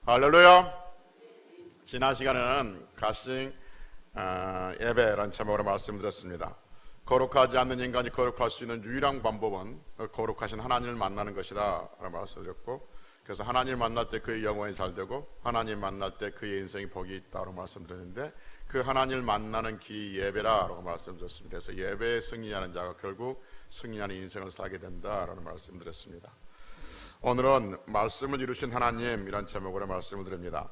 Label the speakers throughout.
Speaker 1: 할렐루야. 지난 시간에는 가싱 예배라는 제목으로 말씀드렸습니다. 거룩하지 않는 인간이 거룩할 수 있는 유일한 방법은 거룩하신 하나님을 만나는 것이다 라고 말씀드렸고, 그래서 하나님을 만날 때 그의 영혼이 잘 되고 하나님을 만날 때 그의 인생이 복이 있다고 말씀드렸는데, 그 하나님을 만나는 길이 예배라고 말씀드렸습니다. 그래서 예배에 승리하는 자가 결국 승리하는 인생을 살게 된다라는 말씀드렸습니다. 오늘은 말씀을 이루신 하나님이란 제목으로 말씀을 드립니다.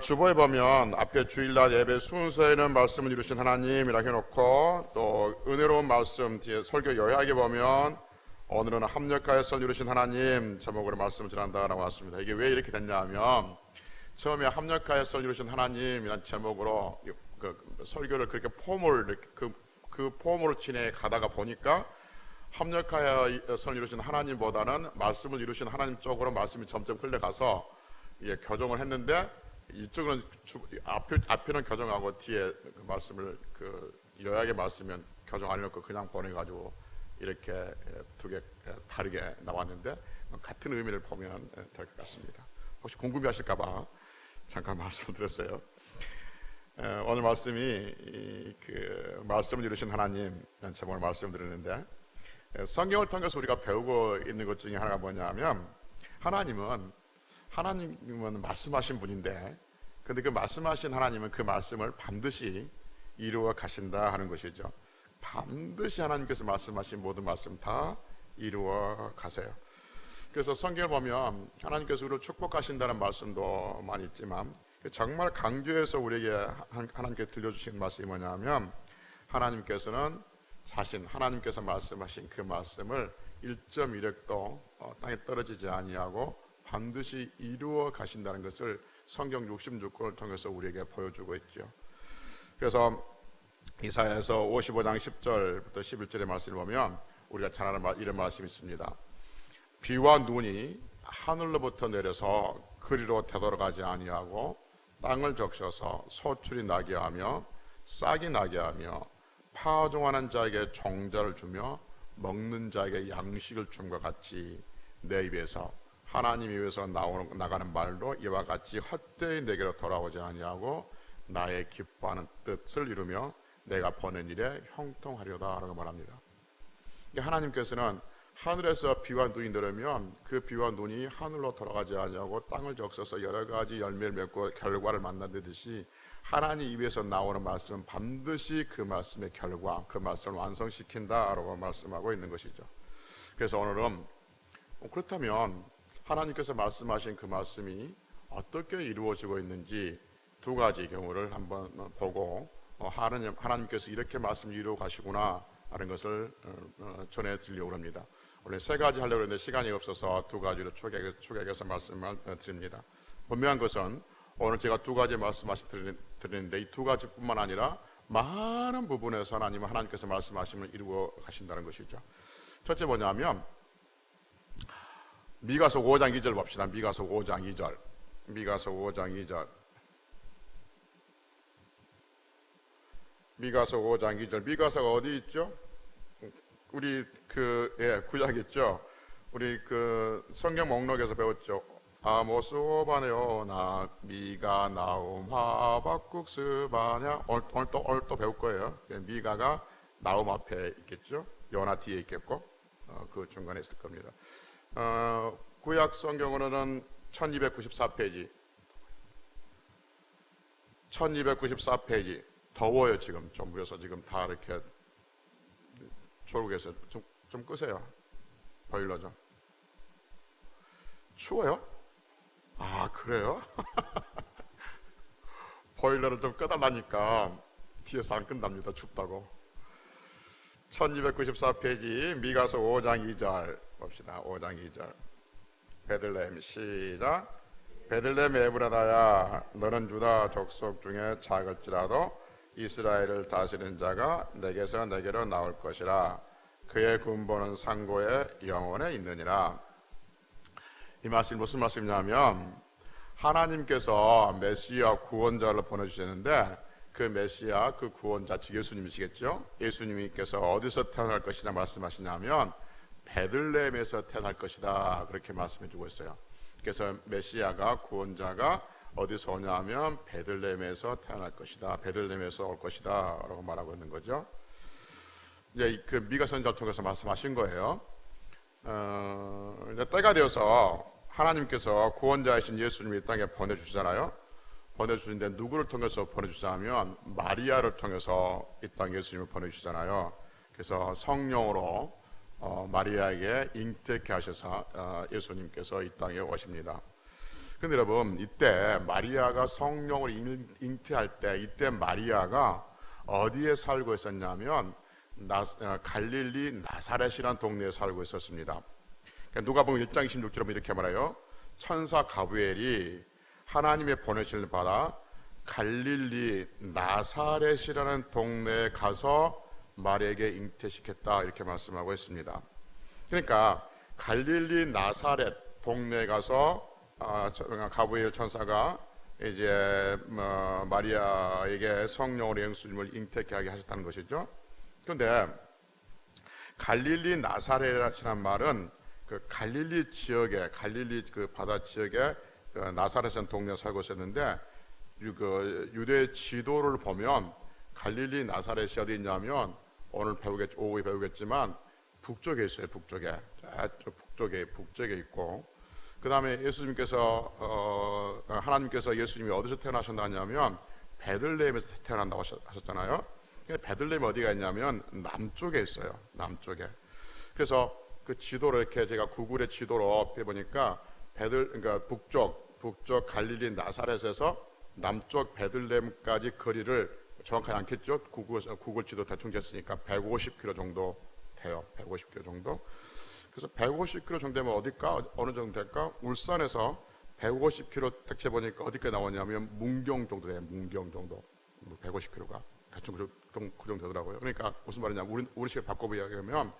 Speaker 1: 주보에 보면 앞에 주일날 예배 순서에는 말씀을 이루신 하나님이라고 해놓고, 또 은혜로운 말씀 뒤에 설교 요약에 보면 오늘은 합력하여서 이루신 하나님 제목으로 말씀을 전한다라고 했습니다. 이게 왜 이렇게 됐냐 하면, 처음에 합력하여서 이루신 하나님이란 제목으로 설교를 그렇게 그 폼으로 진행해 가다가 보니까 합력하여서 이루신 하나님보다는 말씀을 이루신 하나님 쪽으로 말씀이 점점 흘러가서 교정을 했는데, 이쪽은 앞에는 교정하고 뒤에 그 말씀을 요약의 말씀은 교정 안 해놓고 그냥 보내가지고 이렇게 두 개 다르게 나왔는데, 같은 의미를 보면 될 것 같습니다. 혹시 궁금해하실까봐 잠깐 말씀을 드렸어요. 오늘 말씀이 말씀을 이루신 하나님 제목을 말씀드리는데, 성경을 통해서 우리가 배우고 있는 것 중에 하나가 뭐냐면, 하나님은 말씀하신 분인데, 근데 그 말씀하신 하나님은 그 말씀을 반드시 이루어 가신다 하는 것이죠. 반드시 하나님께서 말씀하신 모든 말씀 다 이루어 가세요. 그래서 성경을 보면 하나님께서 우리를 축복하신다는 말씀도 많이 있지만, 정말 강조해서 우리에게 하나님께 들려주신 말씀이 뭐냐면, 하나님께서는 하나님께서 말씀하신 그 말씀을 1.1획도 땅에 떨어지지 아니하고 반드시 이루어 가신다는 것을 성경 66권을 통해서 우리에게 보여주고 있죠. 그래서 이사야서 55장 10절부터 11절의 말씀을 보면 우리가 잘 아는 이런 말씀이 있습니다. 비와 눈이 하늘로부터 내려서 그리로 되돌아가지 아니하고 땅을 적셔서 소출이 나게 하며 싹이 나게 하며 파종하는 자에게 종자를 주며 먹는 자에게 양식을 줌과 같이 내 입에서 하나님 입에서 나가는 말도 이와 같이 헛되이 내게로 돌아오지 아니하고 나의 기뻐하는 뜻을 이루며 내가 보낸 일에 형통하려다 라고 말합니다. 하나님께서는 하늘에서 비와 눈이 내리면 그 비와 눈이 하늘로 돌아가지 아니하고 땅을 적셔서 여러 가지 열매를 맺고 결과를 만나듯이, 하나님 입에서 나오는 말씀은 반드시 그 말씀의 결과, 그 말씀을 완성시킨다라고 말씀하고 있는 것이죠. 그래서 오늘은 그렇다면 하나님께서 말씀하신 그 말씀이 어떻게 이루어지고 있는지 두 가지 경우를 한번 보고, 하나님께서 이렇게 말씀을 이루어 가시구나 하는 것을 전해드리려고 합니다. 원래 세 가지 하려고 했는데 시간이 없어서 두 가지로 축약해서 말씀을 드립니다. 분명한 것은 오늘 제가 두 가지 말씀드리는데, 이 두 가지뿐만 아니라 많은 부분에서 하나님께서 말씀하시면 이루어 가신다는 것이죠. 첫째 뭐냐면, 미가서 5장 2절 봅시다. 미가서 5장 2절. 미가서 5장 2절. 미가서 5장 2절. 미가서가 어디 있죠? 우리 구약 있죠? 우리 성경 목록에서 배웠죠? 아모스, 오바네오나, 미가, 나움, 하박국, 스바냐. 오늘 또 배울 거예요. 미가가 나움 앞에 있겠죠? 요나 뒤에 있겠고, 그 중간에 있을 겁니다. 구약 성경으로는 1294페이지. 1294페이지. 더워요 지금 좀. 그래서 지금 다 이렇게 졸고계세요. 좀 끄세요. 보일러 좀. 추워요? 아 그래요? 보일러를 좀 끄달라니까 뒤에서 안 끈답니다. 춥다고. 1294페이지 미가서 5장 2절 봅시다. 5장 2절. 베들레헴 시작. 베들레헴 에브라다야, 너는 유다 족속 중에 작을지라도 이스라엘을 다스리는 자가 내게서 내게로 나올 것이라. 그의 군보는 상고의 영원에 있느니라. 이 말씀이 무슨 말씀이냐면, 하나님께서 메시아 구원자를 보내주셨는데, 그 메시아, 그 구원자, 즉 예수님이시겠죠? 예수님께서 어디서 태어날 것이냐 말씀하시냐면 베들레헴에서 태어날 것이다, 그렇게 말씀해 주고 있어요. 예수님께서 메시아가 구원자가 어디서 오냐면 베들레헴에서 태어날 것이다. 베들레헴에서 올 것이다 라고 말하고 있는 거죠. 이제 그 미가 선지자를 통해서 말씀하신 거예요. 이제 때가 되어서 하나님께서 구원자이신 예수님을 이 땅에 보내주시잖아요. 보내주시는데 누구를 통해서 보내주시냐면 마리아를 통해서 이 땅에 예수님을 보내주시잖아요. 그래서 성령으로 마리아에게 잉태케 하셔서 예수님께서 이 땅에 오십니다. 그런데 여러분, 이때 마리아가 성령을 잉태할 때 이때 마리아가 어디에 살고 있었냐면 갈릴리 나사렛이라는 동네에 살고 있었습니다. 누가복음 1장 26절에 이렇게 말해요. 천사 가브리엘이 하나님의 보내심을 받아 갈릴리 나사렛이라는 동네에 가서 마리아에게 잉태시켰다 이렇게 말씀하고 있습니다. 그러니까 갈릴리 나사렛 동네에 가서 가브리엘 천사가 이제 마리아에게 성령으로 예수님을 잉태케 하게 하셨다는 것이죠. 그런데 갈릴리 나사렛이라는 말은 그 갈릴리 지역에 갈릴리 그 바다 지역에 그 나사렛이라는 동네에 살고 있었는데 그 유대 지도를 보면 갈릴리 나사렛이 어디 있냐면 오늘 오후에 배우겠지만 북쪽에 있어요. 북쪽에 북쪽에 있고 그 다음에 예수님께서 하나님께서 예수님이 어디서 태어나셨냐면 베들레헴에서 태어난다고 하셨잖아요. 베들레헴이 어디가 있냐면 남쪽에 있어요. 남쪽에. 그래서 그 지도를 이렇게 제가 구글의 지도로 해보니까 그러니까 북쪽 갈릴리 나사렛에서 남쪽 베들레헴까지 거리를 정확하지 않겠죠. 구글 지도 대충 쟀으니까 150km 정도 돼요. 150km 정도. 그래서 150km 정도 되면 어딜까? 어느 정도 될까? 울산에서 150km 딱 재보니까 어디까지 나오냐면 문경 정도 돼요. 문경 정도. 150km가 대충 그 정도 되더라고요. 그러니까 무슨 말이냐면 우리식으로 바꿔보면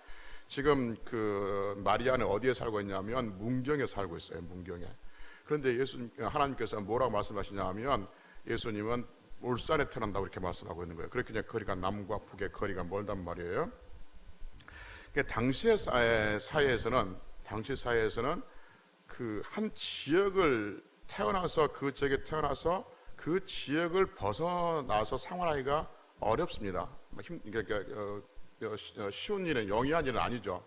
Speaker 1: 지금 그 마리아는 어디에 살고 있냐면 문경에 살고 있어요. 문경에. 그런데 하나님께서 뭐라고 말씀하시냐면 예수님은 울산에 태어난다고 이렇게 말씀하고 있는 거예요. 그렇게 그냥 거리가 남과 북의 거리가 멀단 말이에요. 당시 사회에서는 그 한 지역을 그 지역에 태어나서 그 지역을 벗어나서 생활하기가 어렵습니다. 쉬운 일은 용이한 일은 아니죠.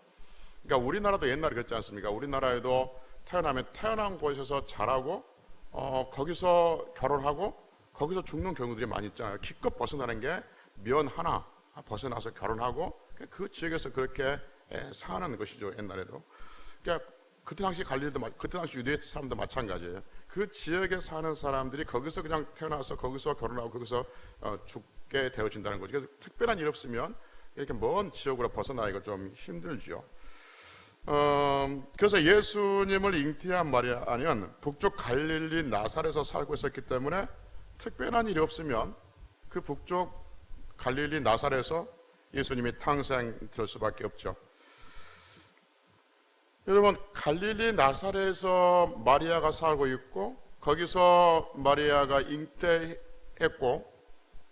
Speaker 1: 그러니까 우리나라도 옛날에 그랬지 않습니까? 우리나라에도 태어나면 태어난 곳에서 자라고 거기서 결혼하고 거기서 죽는 경우들이 많이 있잖아요. 기껏 벗어나는 게 면 하나 벗어나서 결혼하고 그 지역에서 그렇게 사는 것이죠. 옛날에도. 그러니까 그때 당시 그때 당시 유대 사람도 마찬가지예요. 그 지역에 사는 사람들이 거기서 그냥 태어나서 거기서 결혼하고 거기서 죽게 되어진다는 거죠. 그래서 특별한 일 없으면 이렇게 먼 지역으로 벗어나기가 좀 힘들죠. 그래서 예수님을 잉태한 마리아는 북쪽 갈릴리 나사렛에서 살고 있었기 때문에 특별한 일이 없으면 그 북쪽 갈릴리 나사렛에서 예수님이 탄생될 수밖에 없죠. 여러분, 갈릴리 나사렛에서 마리아가 살고 있고 거기서 마리아가 잉태했고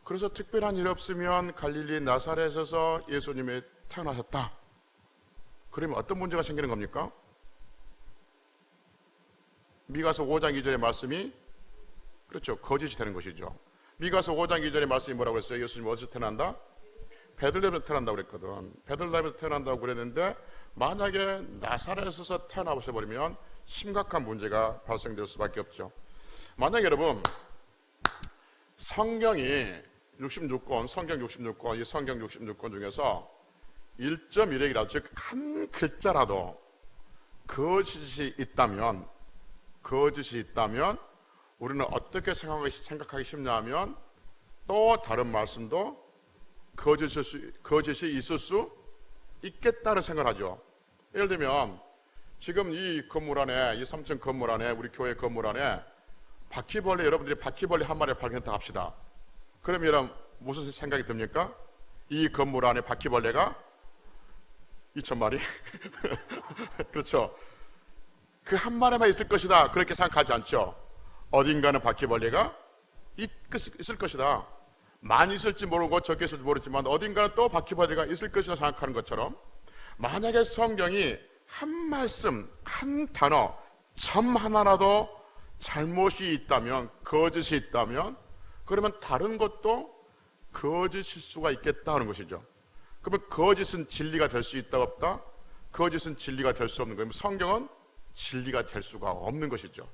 Speaker 1: 그래서 특별한 일 없으면 갈릴리 나사렛에서 예수님이 태어나셨다. 그러면 어떤 문제가 생기는 겁니까? 미가서 5장 2절의 말씀이 그렇죠. 거짓이 되는 것이죠. 미가서 5장 2절의 말씀이 뭐라고 했어요? 예수님 어디서 태어난다? 베들레헴에서 태어난다고 그랬거든. 베들레헴에서 태어난다고 그랬는데 만약에 나사렛에서 태어나버리면 심각한 문제가 발생될 수밖에 없죠. 만약에 여러분 성경이 66권, 성경 66권, 이 성경 66권 중에서 1.1핵이라도 즉 한 글자라도 거짓이 있다면 우리는 어떻게 생각하기 쉽냐면 또 다른 말씀도 거짓이 있을 수 있겠다는 생각을 하죠. 예를 들면 지금 이 건물 안에, 이 3층 건물 안에, 우리 교회 건물 안에 바퀴벌레, 여러분들이 바퀴벌레 한 마리 발견했다 합시다. 그러면 무슨 생각이 듭니까? 이 건물 안에 바퀴벌레가 2,000마리? 그렇죠. 그 한 마리만 있을 것이다 그렇게 생각하지 않죠. 어딘가는 바퀴벌레가 있을 것이다. 많이 있을지 모르고 적게 있을지 모르지만 어딘가는 또 바퀴벌레가 있을 것이다 생각하는 것처럼 만약에 성경이 한 말씀, 한 단어, 점 하나라도 잘못이 있다면, 거짓이 있다면, 그러면 다른 것도 거짓일 수가 있겠다는 것이죠. 그러면 거짓은 진리가 될 수 있다 없다? 거짓은 진리가 될 수 없는 거예요. 성경은 진리가 될 수가 없는 것이죠.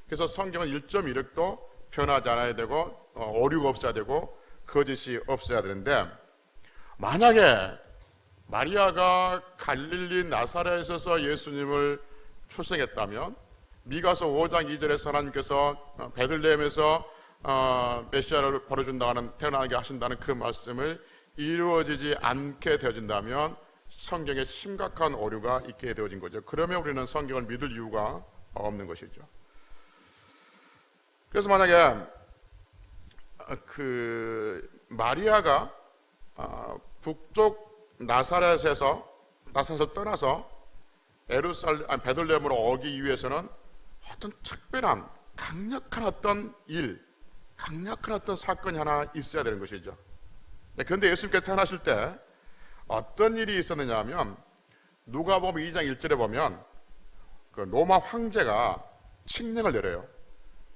Speaker 1: 그래서 성경은 1.16도 변하지 않아야 되고 오류가 없어야 되고 거짓이 없어야 되는데, 만약에 마리아가 갈릴리 나사렛에서 예수님을 출생했다면 미가서 5장 2절에서 하나님께서 베들레헴에서 메시아를 벌어준다는, 태어나게 하신다는 그 말씀을 이루어지지 않게 되어진다면 성경에 심각한 오류가 있게 되어진 거죠. 그러면 우리는 성경을 믿을 이유가 없는 것이죠. 그래서 만약에 그 마리아가 북쪽 나사렛에서 떠나서 베들레헴으로 오기 위해서는 어떤 특별한 강력한 어떤 일, 강력한 어떤 사건이 하나 있어야 되는 것이죠. 그런데 예수님께서 태어나실 때 어떤 일이 있었느냐 하면, 누가복음 2장 1절에 보면 그 로마 황제가 칙령을 내려요.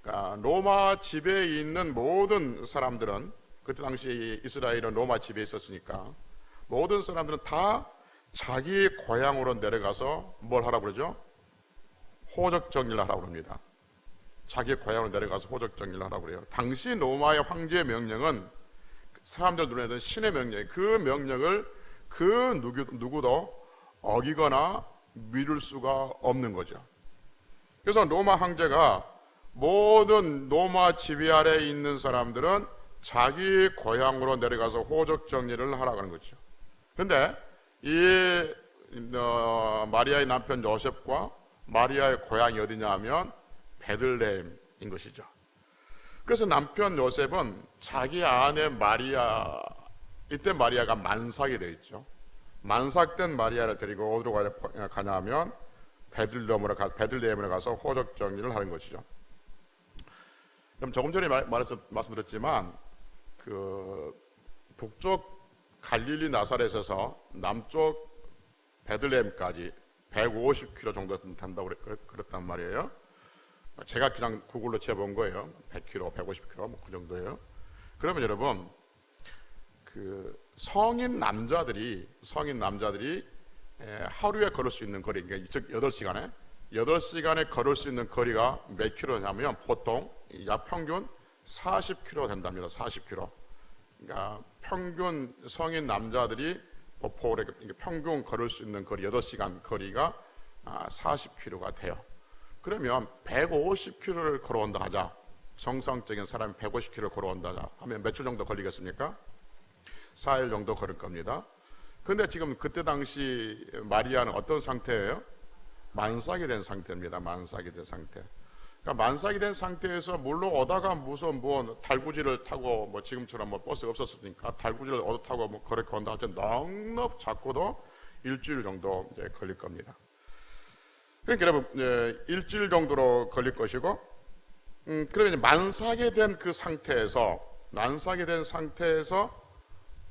Speaker 1: 그러니까 로마 지배에 있는 모든 사람들은, 그때 당시 이스라엘은 로마 지배에 있었으니까 모든 사람들은 다 자기 고향으로 내려가서 뭘 하라고 그러죠? 호적 정리를 하라고 합니다. 자기 고향으로 내려가서 호적 정리를 하라고 그래요. 당시 로마의 황제의 명령은 사람들 눈에는 신의 명령이에요. 그 명령을 그 누구도 어기거나 미룰 수가 없는 거죠. 그래서 로마 황제가 모든 로마 지배 아래에 있는 사람들은 자기 고향으로 내려가서 호적 정리를 하라고 하는 거죠. 그런데 이 마리아의 남편 요셉과 마리아의 고향이 어디냐 하면 베들레헴인 것이죠. 그래서 남편 요셉은 자기 아내 마리아, 이때 마리아가 만삭이 되어 있죠. 만삭된 마리아를 데리고 어디로 가냐 하면 베들레헴으로 가서 호적 정리를 하는 것이죠. 그럼 조금 전에 말씀드렸지만 그 북쪽 갈릴리 나사렛에서 남쪽 베들레헴까지 150km 정도 된다고 그랬단 말이에요. 제가 그냥 구글로 재본 거예요. 100km, 150km 뭐 그 정도예요. 그러면 여러분, 그 성인 남자들이 하루에 걸을 수 있는 거리, 그러니까 즉 8시간에 걸을 수 있는 거리가 몇 킬로냐면 보통 약 평균 40km 된답니다. 40km. 그러니까 평균 성인 남자들이 평균 걸을 수 있는 거리, 8시간 거리가 40km가 돼요. 그러면 150km를 걸어온다 하자. 정상적인 사람이 150km를 걸어온다 하면 며칠 정도 걸리겠습니까? 4일 정도 걸을 겁니다. 그런데 지금 그때 당시 마리아는 어떤 상태예요? 만삭이 된 상태입니다. 만삭이 된 상태. 그러니까 만삭이 된 상태에서 물론 오다가 무슨 뭐 달구지를 타고 뭐 지금처럼 뭐 버스가 없었으니까 달구지를 얻어 타고 뭐 그렇게 온다 할때 넉넉 잡고도 일주일 정도 이제 걸릴 겁니다. 그러니까 여러분 일주일 정도로 걸릴 것이고, 그러면 만삭이 된 그 상태에서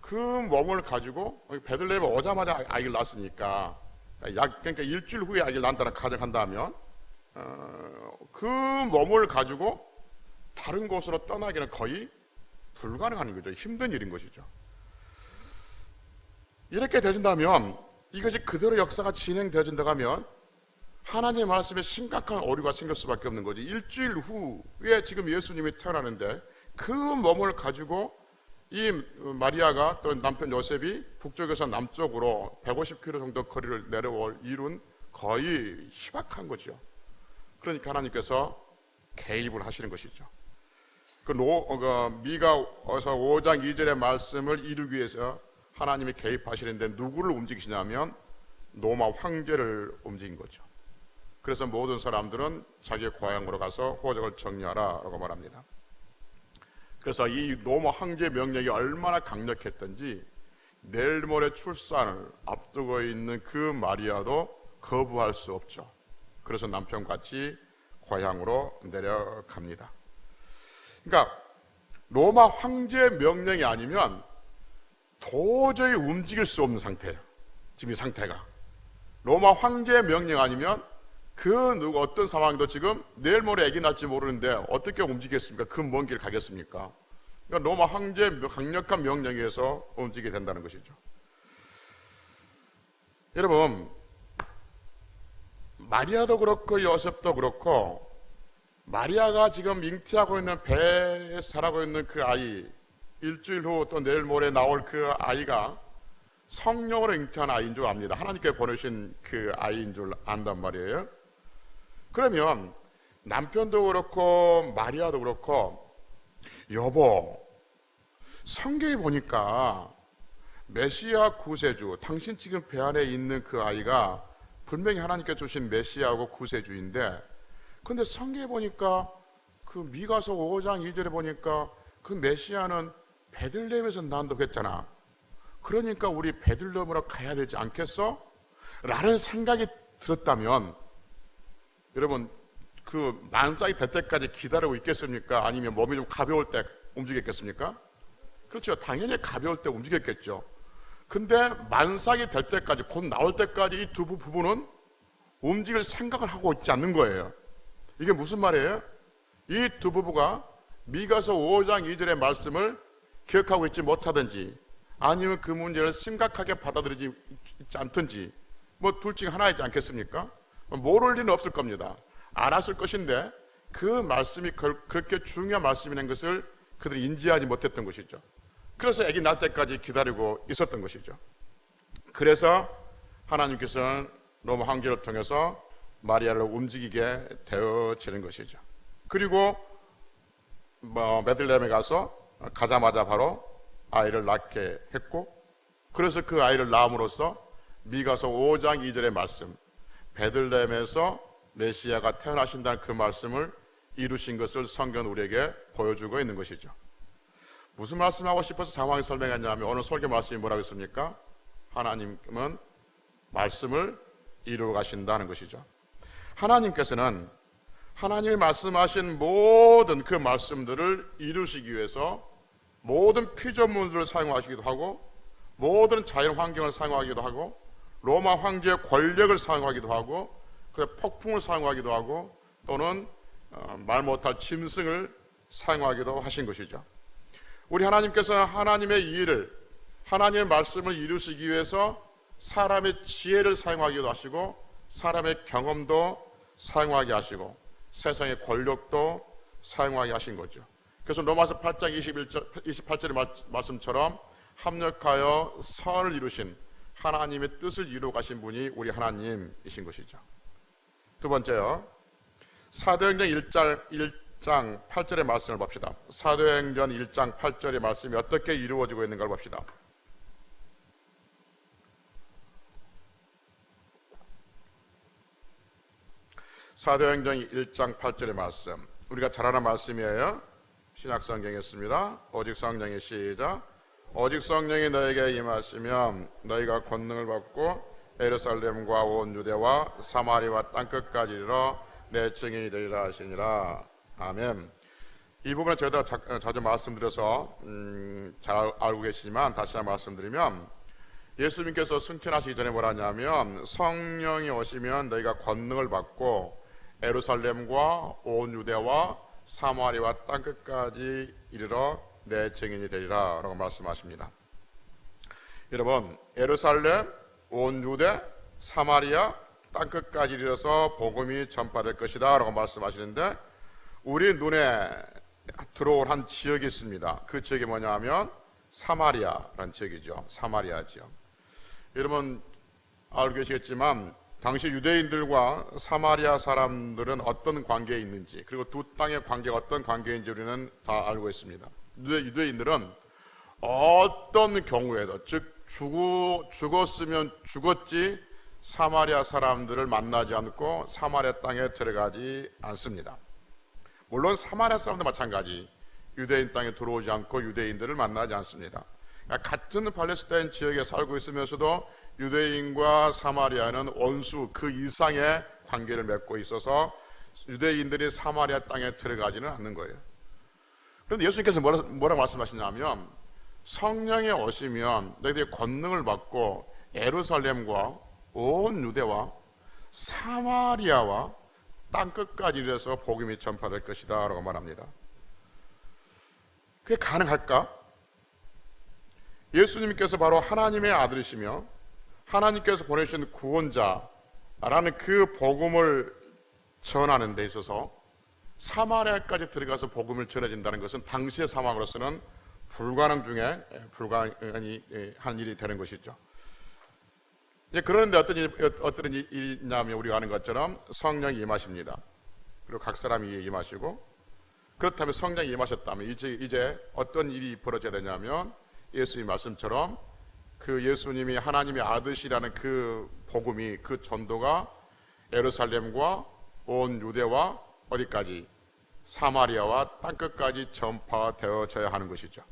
Speaker 1: 그 몸을 가지고 베들레헴에 오자마자 아기를 낳았으니까 그러니까 일주일 후에 아기를 낳는다는 가정한다면 그 몸을 가지고 다른 곳으로 떠나기는 거의 불가능한 거죠. 힘든 일인 것이죠. 이렇게 되진다면, 이것이 그대로 역사가 진행되어진다고 하면 하나님의 말씀에 심각한 오류가 생길 수밖에 없는 거지. 일주일 후에 지금 예수님이 태어나는데 그 몸을 가지고 이 마리아가 또 남편 요셉이 북쪽에서 남쪽으로 150km 정도 거리를 내려올 일은 거의 희박한 거죠. 그러니까 하나님께서 개입을 하시는 것이죠. 미가서 5장 2절의 말씀을 이루기 위해서 하나님이 개입하시는데 누구를 움직이시냐면 로마 황제를 움직인 거죠. 그래서 모든 사람들은 자기 고향으로 가서 호적을 정리하라라고 말합니다. 그래서 이 로마 황제 명령이 얼마나 강력했던지 내일 모레 출산을 앞두고 있는 그 마리아도 거부할 수 없죠. 그래서 남편같이 고향으로 내려갑니다. 그러니까 로마 황제 명령이 아니면 도저히 움직일 수 없는 상태예요. 지금 이 상태가 로마 황제 명령 아니면 그 누구 어떤 상황도 지금 내일 모레 아기 날지 모르는데 어떻게 움직이겠습니까? 그 먼 길 가겠습니까? 그러니까 로마 황제의 강력한 명령에 의해서 움직이게 된다는 것이죠. 여러분, 마리아도 그렇고 요셉도 그렇고, 마리아가 지금 잉태하고 있는 배에 자라고 있는 그 아이, 일주일 후 또 내일 모레 나올 그 아이가 성령으로 잉태한 아이인 줄 압니다. 하나님께 보내신 그 아이인 줄 안단 말이에요. 그러면 남편도 그렇고 마리아도 그렇고, 여보, 성경에 보니까 메시아 구세주, 당신 지금 배 안에 있는 그 아이가 분명히 하나님께 주신 메시아하고 구세주인데, 근데 성경에 보니까 그 미가서 5장 2절에 보니까 그 메시아는 베들레헴에서 난다고 했잖아. 그러니까 우리 베들레헴으로 가야 되지 않겠어? 라는 생각이 들었다면, 여러분, 그 만삭이 될 때까지 기다리고 있겠습니까? 아니면 몸이 좀 가벼울 때 움직였겠습니까? 그렇죠. 당연히 가벼울 때 움직였겠죠. 근데 만삭이 될 때까지, 곧 나올 때까지 이 두 부부는 움직일 생각을 하고 있지 않는 거예요. 이게 무슨 말이에요? 이 두 부부가 미가서 5장 2절의 말씀을 기억하고 있지 못하든지, 아니면 그 문제를 심각하게 받아들이지 않든지, 뭐 둘 중에 하나이지 않겠습니까? 모를 리는 없을 겁니다. 알았을 것인데 그 말씀이 그렇게 중요한 말씀이라는 것을 그들이 인지하지 못했던 것이죠. 그래서 아기 낳을 때까지 기다리고 있었던 것이죠. 그래서 하나님께서는 로마 황제를 통해서 마리아를 움직이게 되어지는 것이죠. 그리고 베들레헴에 가자마자 바로 아이를 낳게 했고, 그래서 그 아이를 낳음으로써 미가서 5장 2절의 말씀, 베들레헴에서 메시아가 태어나신다는 그 말씀을 이루신 것을 성경은 우리에게 보여주고 있는 것이죠. 무슨 말씀하고 싶어서 상황을 설명했냐면, 오늘 설교 말씀이 뭐라고 했습니까? 하나님은 말씀을 이루어 가신다는 것이죠. 하나님께서는 하나님이 말씀하신 모든 그 말씀들을 이루시기 위해서 모든 피조물들을 사용하시기도 하고, 모든 자연 환경을 사용하기도 하고, 로마 황제의 권력을 사용하기도 하고, 그 폭풍을 사용하기도 하고, 또는 말 못할 짐승을 사용하기도 하신 것이죠. 우리 하나님께서 하나님의 일을, 하나님의 말씀을 이루시기 위해서 사람의 지혜를 사용하기도 하시고, 사람의 경험도 사용하게 하시고, 세상의 권력도 사용하게 하신 거죠. 그래서 로마서 8장 28절의 말씀처럼 합력하여 선을 이루신, 하나님의 뜻을 이루어 가신 분이 우리 하나님이신 것이죠. 두 번째요, 사도행전 1장 8절의 말씀을 봅시다. 사도행전 1장 8절의 말씀이 어떻게 이루어지고 있는가를 봅시다. 사도행전 1장 8절의 말씀, 우리가 잘 아는 말씀이에요. 신약성경에 있습니다. 오직 성령의 시작. 오직 성령이 너에게 임하시면 너희가 권능을 받고 예루살렘과 온 유대와 사마리아와 땅끝까지 이르러 내 증인이 되리라 하시니라. 아멘. 이 부분은 저희가 자주 말씀드려서 잘 알고 계시지만 다시 한번 말씀드리면, 예수님께서 승천하시기 전에 뭐라 하냐면, 성령이 오시면 너희가 권능을 받고 예루살렘과 온 유대와 사마리아와 땅끝까지 이르러 내 증인이 되리라 라고 말씀하십니다. 여러분, 예루살렘, 온 유대, 사마리아, 땅끝까지 이르러서 복음이 전파될 것이다 라고 말씀하시는데, 우리 눈에 들어올 한 지역이 있습니다. 그 지역이 뭐냐 하면 사마리아라는 지역이죠. 사마리아 지역. 여러분 알고 계시겠지만 당시 유대인들과 사마리아 사람들은 어떤 관계에 있는지, 그리고 두 땅의 관계가 어떤 관계인지 우리는 다 알고 있습니다. 유대인들은 어떤 경우에도, 즉 죽었으면 죽었지 사마리아 사람들을 만나지 않고 사마리아 땅에 들어가지 않습니다. 물론 사마리아 사람도 마찬가지, 유대인 땅에 들어오지 않고 유대인들을 만나지 않습니다. 그러니까 같은 팔레스타인 지역에 살고 있으면서도 유대인과 사마리아는 원수 그 이상의 관계를 맺고 있어서 유대인들이 사마리아 땅에 들어가지는 않는 거예요. 그런데 예수님께서 뭐라고 말씀하시냐면, 성령이 오시면 너희들이 권능을 받고 예루살렘과 온 유대와 사마리아와 땅끝까지 이르러서 복음이 전파될 것이다 라고 말합니다. 그게 가능할까? 예수님께서 바로 하나님의 아들이시며 하나님께서 보내주신 구원자라는 그 복음을 전하는 데 있어서 사마리아까지 들어가서 복음을 전해진다는 것은 당시의 상황으로서는 불가능 중에 불가능한 일이 되는 것이죠. 그런데 어떤 일이냐면 우리가 아는 것처럼 성령이 임하십니다. 그리고 각 사람이 임하시고, 그렇다면 성령이 임하셨다면 이제 어떤 일이 벌어져야 되냐면 예수님 말씀처럼 그 예수님이 하나님의 아들이라는 그 복음이, 그 전도가 예루살렘과 온 유대와 어디까지? 사마리아와 땅끝까지 전파되어져야 하는 것이죠.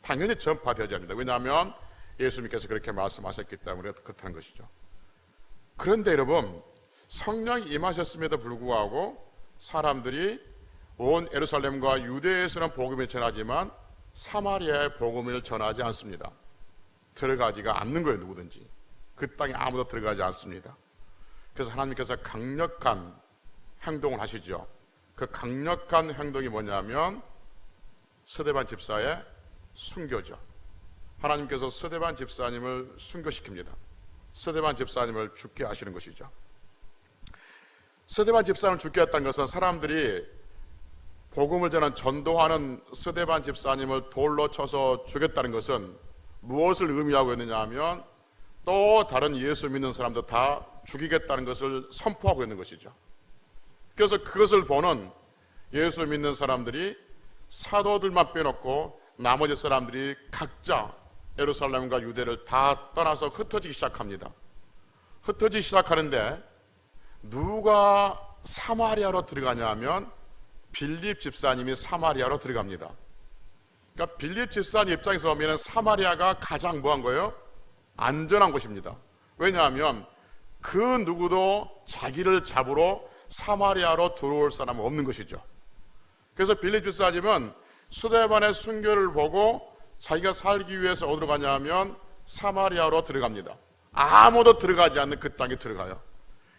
Speaker 1: 당연히 전파되어져야 합니다. 왜냐하면 예수님께서 그렇게 말씀하셨기 때문에 그렇다는 것이죠. 그런데 여러분, 성령이 임하셨음에도 불구하고 사람들이 온 예루살렘과 유대에서는 복음을 전하지만 사마리아의 복음을 전하지 않습니다. 들어가지가 않는 거예요. 누구든지 그 땅에 아무도 들어가지 않습니다. 그래서 하나님께서 강력한 행동을 하시죠. 그 강력한 행동이 뭐냐면 스데반 집사의 순교죠. 하나님께서 스데반 집사님을 순교시킵니다. 스데반 집사님을 죽게 하시는 것이죠. 스데반 집사님을 죽게 했다는 것은 사람들이 복음을 전도하는 스데반 집사님을 돌로 쳐서 죽였다는 것은 무엇을 의미하고 있느냐 하면 또 다른 예수 믿는 사람들 다 죽이겠다는 것을 선포하고 있는 것이죠. 그래서 그것을 보는 예수 믿는 사람들이 사도들만 빼놓고 나머지 사람들이 각자 예루살렘과 유대를 다 떠나서 흩어지기 시작합니다. 흩어지기 시작하는데 누가 사마리아로 들어가냐 하면 빌립 집사님이 사마리아로 들어갑니다. 그러니까 빌립 집사님 입장에서 보면 사마리아가 가장 뭐한 거예요? 안전한 곳입니다. 왜냐하면 그 누구도 자기를 잡으러 사마리아로 들어올 사람은 없는 것이죠. 그래서 빌립 집사님은 스데반의 순교를 보고 자기가 살기 위해서 어디로 가냐 하면 사마리아로 들어갑니다. 아무도 들어가지 않는 그 땅에 들어가요.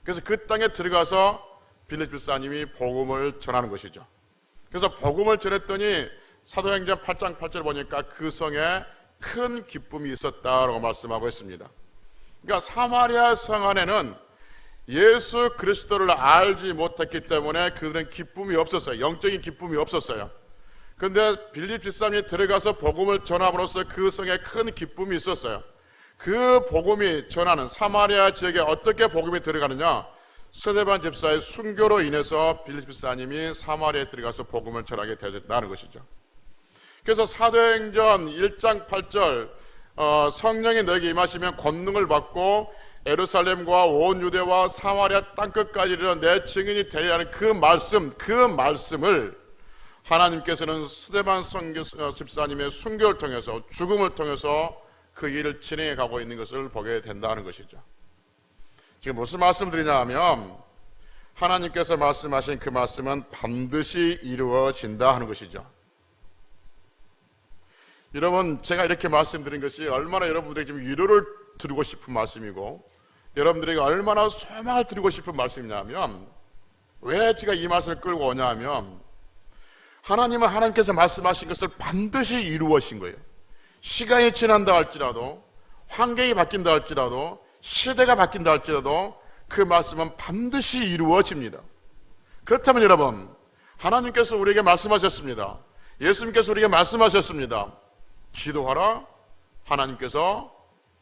Speaker 1: 그래서 그 땅에 들어가서 빌립 집사님이 복음을 전하는 것이죠. 그래서 복음을 전했더니 사도행전 8장 8절 보니까 그 성에 큰 기쁨이 있었다라고 말씀하고 있습니다. 그러니까 사마리아 성 안에는 예수 그리스도를 알지 못했기 때문에 그들은 기쁨이 없었어요. 영적인 기쁨이 없었어요. 그런데 빌립 집사님이 들어가서 복음을 전함으로써 그 성에 큰 기쁨이 있었어요. 그 복음이 전하는 사마리아 지역에 어떻게 복음이 들어가느냐? 스데반 집사의 순교로 인해서 빌립 집사님이 사마리아에 들어가서 복음을 전하게 되었다는 것이죠. 그래서 사도행전 1장 8절 성령이 너에게 임하시면 권능을 받고 예루살렘과 온 유대와 사마리아 땅끝까지 이르러 내 증인이 되리라는 그 말씀을 하나님께서는 스데반 집사님의 순교를 통해서, 죽음을 통해서 그 일을 진행해 가고 있는 것을 보게 된다는 것이죠. 지금 무슨 말씀드리냐 하면 하나님께서 말씀하신 그 말씀은 반드시 이루어진다 하는 것이죠. 여러분, 제가 이렇게 말씀드린 것이 얼마나 여러분들에게 지금 위로를 드리고 싶은 말씀이고 여러분들에게 얼마나 소망을 드리고 싶은 말씀이냐면, 왜 제가 이 말씀을 끌고 오냐 하면 하나님은 하나님께서 말씀하신 것을 반드시 이루어진 거예요. 시간이 지난다 할지라도, 환경이 바뀐다 할지라도, 시대가 바뀐다 할지라도 그 말씀은 반드시 이루어집니다. 그렇다면 여러분, 하나님께서 우리에게 말씀하셨습니다. 예수님께서 우리에게 말씀하셨습니다. 기도하라. 하나님께서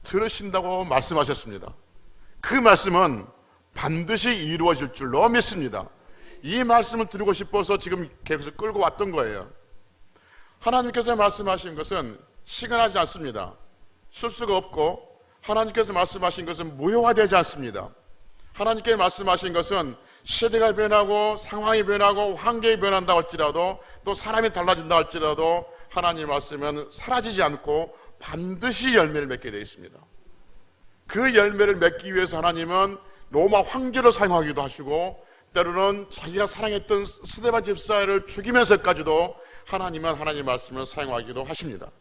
Speaker 1: 들으신다고 말씀하셨습니다. 그 말씀은 반드시 이루어질 줄로 믿습니다. 이 말씀을 드리고 싶어서 지금 계속 끌고 왔던 거예요. 하나님께서 말씀하신 것은 시간하지 않습니다. 실수가 없고 하나님께서 말씀하신 것은 무효화되지 않습니다. 하나님께서 말씀하신 것은 시대가 변하고 상황이 변하고 환경이 변한다 할지라도, 또 사람이 달라진다 할지라도 하나님 말씀은 사라지지 않고 반드시 열매를 맺게 되어 있습니다. 그 열매를 맺기 위해서 하나님은 로마 황제로 사용하기도 하시고, 때로는 자기가 사랑했던 스데반 집사를 죽이면서까지도 하나님은 하나님 말씀을 사용하기도 하십니다.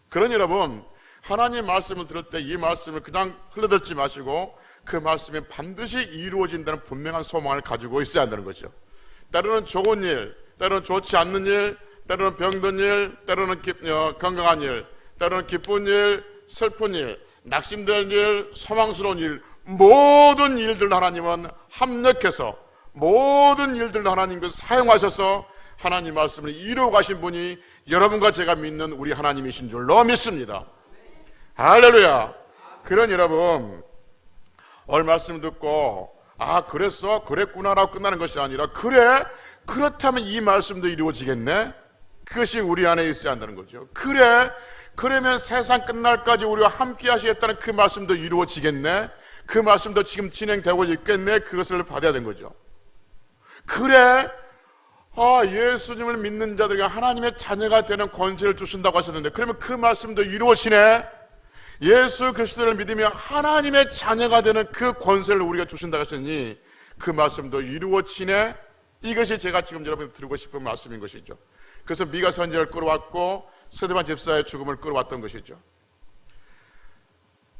Speaker 1: 그러니 여러분, 하나님 말씀을 들을 때 이 말씀을 그냥 흘러듣지 마시고 그 말씀이 반드시 이루어진다는 분명한 소망을 가지고 있어야 한다는 거죠. 때로는 좋은 일, 때로는 좋지 않는 일, 때로는 병든 일, 때로는 건강한 일, 때로는 기쁜 일, 슬픈 일, 낙심될 일, 소망스러운 일, 모든 일들 하나님은 합력해서 모든 일들 하나님께서 사용하셔서 하나님 말씀을 이루어 가신 분이 여러분과 제가 믿는 우리 하나님이신 줄로 믿습니다. 할렐루야. 그런 여러분, 오늘 말씀 듣고 그랬어? 그랬구나라고 끝나는 것이 아니라 그렇다면 이 말씀도 이루어지겠네? 그것이 우리 안에 있어야 한다는 거죠. 그러면 세상 끝날까지 우리와 함께 하시겠다는 그 말씀도 이루어지겠네? 그 말씀도 지금 진행되고 있겠네? 그것을 받아야 되는 거죠. 예수님을 믿는 자들에게 하나님의 자녀가 되는 권세를 주신다고 하셨는데, 그러면 그 말씀도 이루어지네? 예수 그리스도를 믿으며 하나님의 자녀가 되는 그 권세를 우리가 주신다고 하셨니, 그 말씀도 이루어지네? 이것이 제가 지금 여러분께 드리고 싶은 말씀인 것이죠. 그래서 미가 선지자를 끌어왔고 스데반 집사의 죽음을 끌어왔던 것이죠.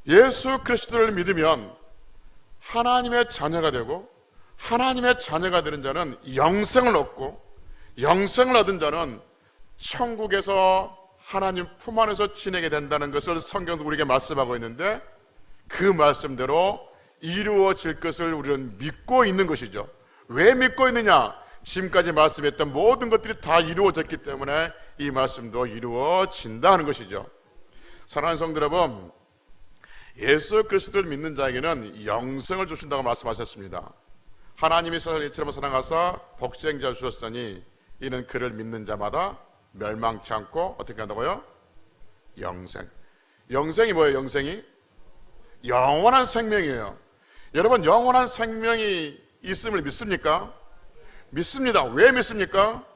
Speaker 1: 예수 그리스도를 믿으면 하나님의 자녀가 되고, 하나님의 자녀가 되는 자는 영생을 얻고, 영생을 얻은 자는 천국에서 하나님 품 안에서 지내게 된다는 것을 성경에서 우리에게 말씀하고 있는데, 그 말씀대로 이루어질 것을 우리는 믿고 있는 것이죠. 왜 믿고 있느냐? 지금까지 말씀했던 모든 것들이 다 이루어졌기 때문에 이 말씀도 이루어진다 하는 것이죠. 사랑하는 성도 여러분, 예수 그리스도를 믿는 자에게는 영생을 주신다고 말씀하셨습니다. 하나님이 세상을 이처럼 사랑하사 독생자 주셨으니 이는 그를 믿는 자마다 멸망치 않고 어떻게 한다고요? 영생. 영생이 뭐예요? 영생이 영원한 생명이에요. 여러분, 영원한 생명이 있음을 믿습니까? 믿습니다. 왜 믿습니까?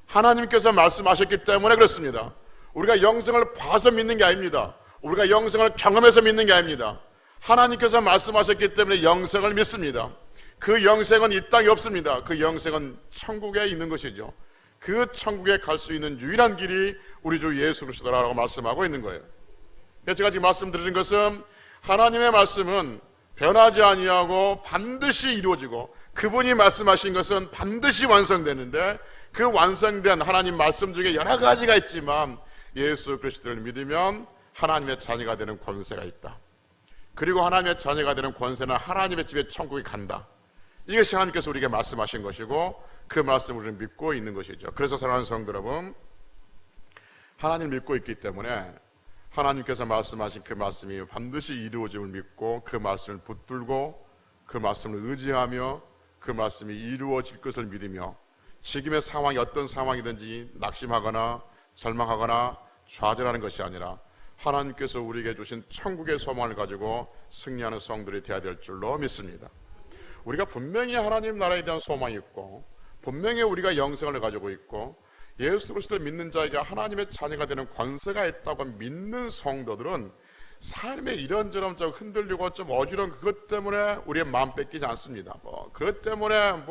Speaker 1: 하나님께서 말씀하셨기 때문에 그렇습니다. 우리가 영생을 봐서 믿는 게 아닙니다. 우리가 영생을 경험해서 믿는 게 아닙니다. 하나님께서 말씀하셨기 때문에 영생을 믿습니다. 그 영생은 이 땅에 없습니다. 그 영생은 천국에 있는 것이죠. 그 천국에 갈 수 있는 유일한 길이 우리 주 예수 그리스도라고 말씀하고 있는 거예요. 제가 지금 말씀드리는 것은 하나님의 말씀은 변하지 아니하고 반드시 이루어지고, 그분이 말씀하신 것은 반드시 완성되는데, 그 완성된 하나님 말씀 중에 여러 가지가 있지만 예수 그리스도를 믿으면 하나님의 자녀가 되는 권세가 있다. 그리고 하나님의 자녀가 되는 권세는 하나님의 집에 천국에 간다. 이것이 하나님께서 우리에게 말씀하신 것이고, 그 말씀을 우리는 믿고 있는 것이죠. 그래서 사랑하는 성도 여러분, 하나님을 믿고 있기 때문에 하나님께서 말씀하신 그 말씀이 반드시 이루어짐을 믿고, 그 말씀을 붙들고 그 말씀을 의지하며 그 말씀이 이루어질 것을 믿으며, 지금의 상황이 어떤 상황이든지 낙심하거나 절망하거나 좌절하는 것이 아니라 하나님께서 우리에게 주신 천국의 소망을 가지고 승리하는 성들이 되어야 될 줄로 믿습니다. 우리가 분명히 하나님 나라에 대한 소망이 있고, 분명히 우리가 영생을 가지고 있고, 예수 그리스도를 믿는 자에게 하나님의 자녀가 되는 권세가 있다고 믿는 성도들은 삶에 이런저런 좀 흔들리고 좀 어지러운 그것 때문에 우리의 마음 뺏기지 않습니다. 그것 때문에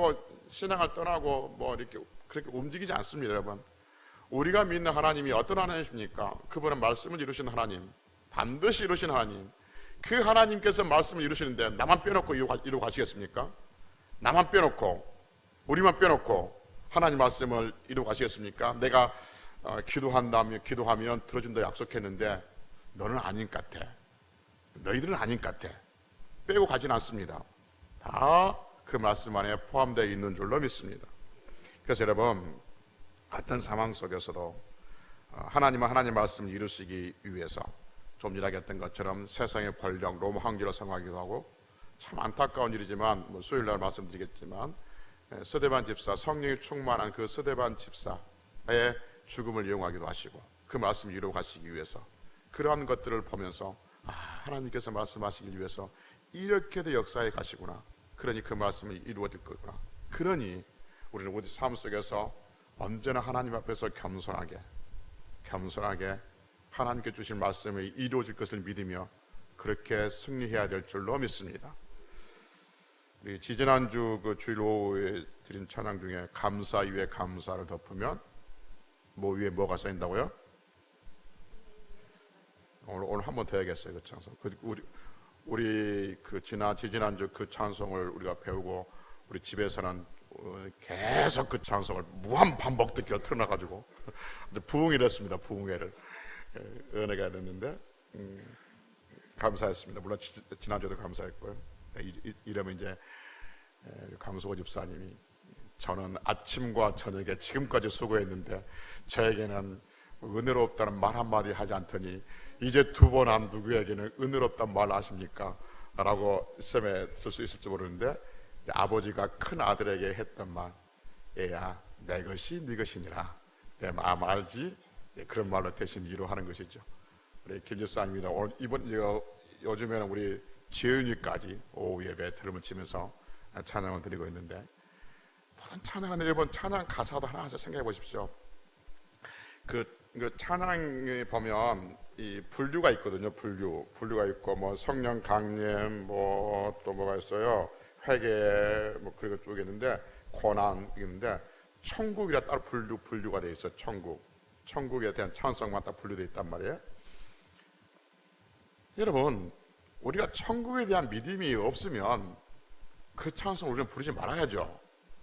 Speaker 1: 신앙을 떠나고 이렇게 그렇게 움직이지 않습니다. 여러분, 우리가 믿는 하나님이 어떤 하나님이십니까? 그분은 말씀을 이루신 하나님, 반드시 이루신 하나님. 그 하나님께서 말씀을 이루시는데 나만 빼놓고 이루고 가시겠습니까? 나만 빼놓고, 우리만 빼놓고 하나님 말씀을 이루고 가시겠습니까? 내가 기도하면 들어준다 약속했는데 너는 아닌 것 같아, 너희들은 아닌 것 같아, 빼고 가진 않습니다. 다 그 말씀 안에 포함되어 있는 줄로 믿습니다. 그래서 여러분, 어떤 상황 속에서도 하나님은 하나님 말씀을 이루시기 위해서 좀 전에 했던 것처럼 세상의 권력, 로마 황제로 생각하기도 하고, 참 안타까운 일이지만 수요일날 말씀드리겠지만 스데반 집사, 성령이 충만한 그 스데반 집사의 죽음을 이용하기도 하시고, 그 말씀을 이루어 가시기 위해서 그러한 것들을 보면서 하나님께서 말씀하시기 위해서 이렇게도 역사에 가시구나, 그러니 그 말씀이 이루어질 거구나. 그러니 우리는 우리 삶 속에서 언제나 하나님 앞에서 겸손하게 하나님께 주신 말씀이 이루어질 것을 믿으며 그렇게 승리해야 될 줄로 믿습니다. 우리 지지난주 그 주일 오후에 드린 찬양 중에 감사 위에 감사를 덮으면 위에 뭐가 쌓인다고요? 오늘 한 번 더 해야겠어요. 그 찬송. 우리 그 지지난주 그 찬송을 우리가 배우고 우리 집에서는 계속 그 찬송을 무한 반복 듣기가 틀어놔가지고 부흥이 됐습니다. 부흥회를 은혜가 됐는데 감사했습니다. 물론 지난주에도 감사했고요. 이러면 이제 강수호 집사님이 저는 아침과 저녁에 지금까지 수고했는데 저에게는 은혜롭다는 말 한마디 하지 않더니 이제 두 번 한 누구에게는 은혜롭다는 말 아십니까? 라고 시험에 쓸 수 있을지 모르는데 아버지가 큰 아들에게 했던 말, 얘야 내 것이 네 것이니라, 내 마음 알지? 그런 말로 대신 위로하는 것이죠. 우리 김 집사님이랑 요즘에는 우리 재윤이까지 오후 예배 들음을 치면서 찬양을 드리고 있는데, 모든 찬양하는 이번 찬양 가사도 하나씩 생각해 보십시오. 그 찬양에 보면 이 분류가 있거든요. 분류가 있고 뭐 성령 강림 뭐 또 뭐가 있어요. 회개 뭐 그런 쪽이 있는데 고난 있는데 천국이라 따로 분류가 돼 있어요. 천국에 대한 찬송만 딱 분류되어 있단 말이에요. 여러분, 우리가 천국에 대한 믿음이 없으면 그 찬송 우리는 부르지 말아야죠.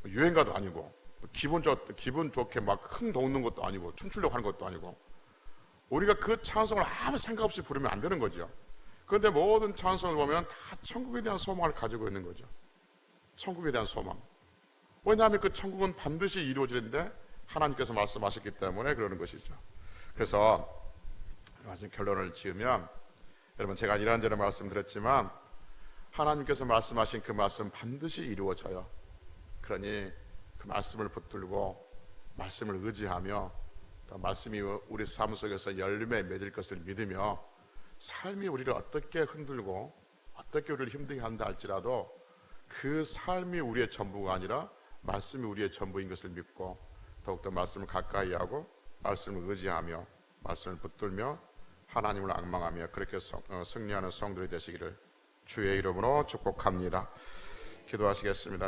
Speaker 1: 유행가도 아니고 기분 좋게 막 흥 돋는 것도 아니고 춤추려고 하는 것도 아니고, 우리가 그 찬송을 아무 생각 없이 부르면 안 되는 거죠. 그런데 모든 찬송을 보면 다 천국에 대한 소망을 가지고 있는 거죠. 천국에 대한 소망. 왜냐하면 그 천국은 반드시 이루어지는데 하나님께서 말씀하셨기 때문에 그러는 것이죠. 그래서 결론을 지으면, 여러분 제가 이런저런 말씀드렸지만 하나님께서 말씀하신 그 말씀 반드시 이루어져요. 그러니 그 말씀을 붙들고 말씀을 의지하며 또 말씀이 우리 삶 속에서 열매 맺을 것을 믿으며 삶이 우리를 어떻게 흔들고 어떻게 우리를 힘들게 한다 할지라도 그 삶이 우리의 전부가 아니라 말씀이 우리의 전부인 것을 믿고 더욱더 말씀을 가까이 하고 말씀을 의지하며 말씀을 붙들며 하나님을 앙망하며 그렇게 승리하는 성도들이 되시기를 주의 이름으로 축복합니다. 기도하시겠습니다.